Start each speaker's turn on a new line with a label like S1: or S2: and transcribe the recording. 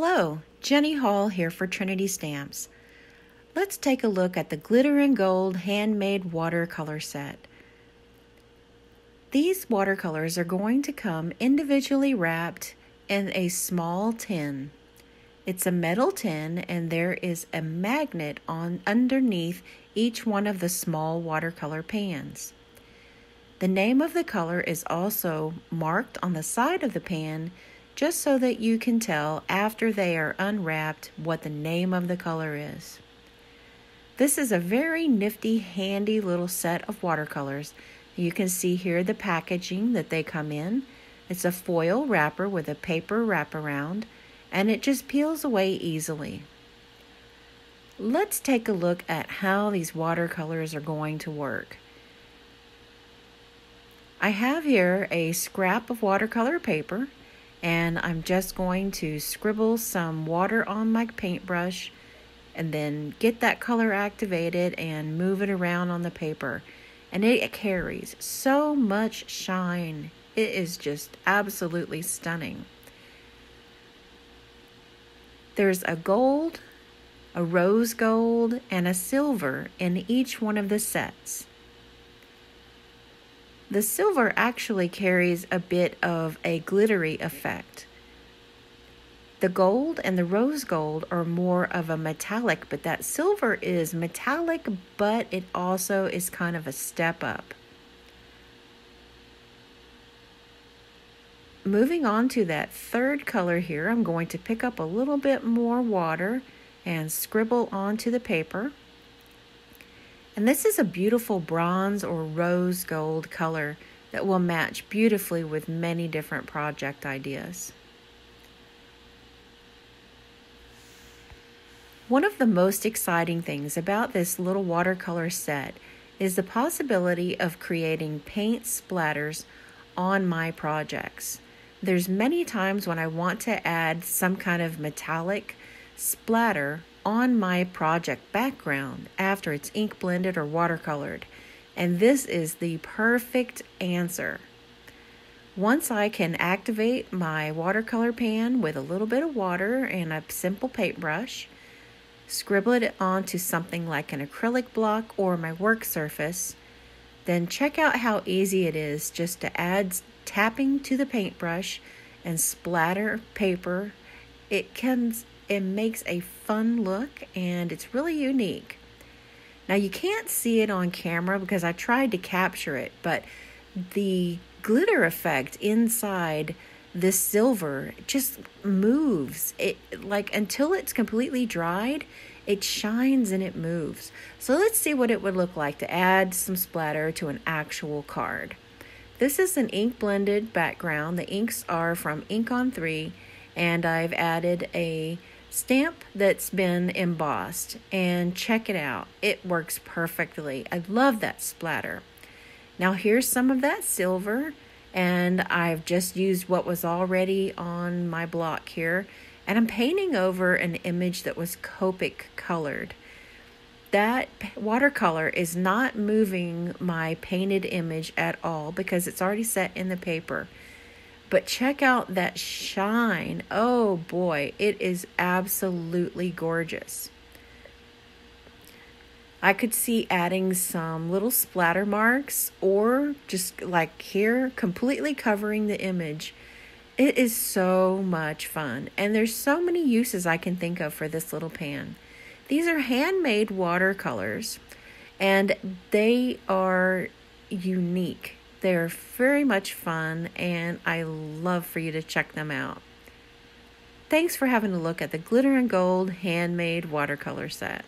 S1: Hello, Jenny Hall here for Trinity Stamps. Let's take a look at the Glitter and Gold Handmade Watercolor set. These watercolors are going to come individually wrapped in a small tin. It's a metal tin and there is a magnet underneath each one of the small watercolor pans. The name of the color is also marked on the side of the pan just so that you can tell after they are unwrapped what the name of the color is. This is a very nifty, handy little set of watercolors. You can see here the packaging that they come in. It's a foil wrapper with a paper wraparound, and it just peels away easily. Let's take a look at how these watercolors are going to work. I have here a scrap of watercolor paper, and I'm just going to scribble some water on my paintbrush and then get that color activated and move it around on the paper. And it carries so much shine. It is just absolutely stunning. There's a gold, a rose gold, and a silver in each one of the sets. The silver actually carries a bit of a glittery effect. The gold and the rose gold are more of a metallic, but that silver is metallic, but it also is kind of a step up. Moving on to that third color here, I'm going to pick up a little bit more water and scribble onto the paper. And this is a beautiful bronze or rose gold color that will match beautifully with many different project ideas. One of the most exciting things about this little watercolor set is the possibility of creating paint splatters on my projects. There's many times when I want to add some kind of metallic splatter on my project background after it's ink blended or watercolored, and this is the perfect answer. Once I can activate my watercolor pan with a little bit of water and a simple paintbrush, scribble it onto something like an acrylic block or my work surface, then check out how easy it is just to add tapping to the paintbrush and splatter paper. It makes a fun look and it's really unique. Now you can't see it on camera because I tried to capture it, but the glitter effect inside this silver just moves. It like until it's completely dried, it shines and it moves. So let's see what it would look like to add some splatter to an actual card. This is an ink blended background. The inks are from Ink on 3, and I've added a stamp that's been embossed, and check it out. It works perfectly. I love that splatter. Now here's some of that silver, and I've just used what was already on my block here, and I'm painting over an image that was Copic colored. That watercolor is not moving my painted image at all because it's already set in the paper. But check out that shine. Oh boy, it is absolutely gorgeous. I could see adding some little splatter marks or just like here, completely covering the image. It is so much fun. And there's so many uses I can think of for this little pan. These are handmade watercolors and they are unique. They're very much fun, and I love for you to check them out. Thanks for having a look at the Glitter and Gold Handmade Watercolor set.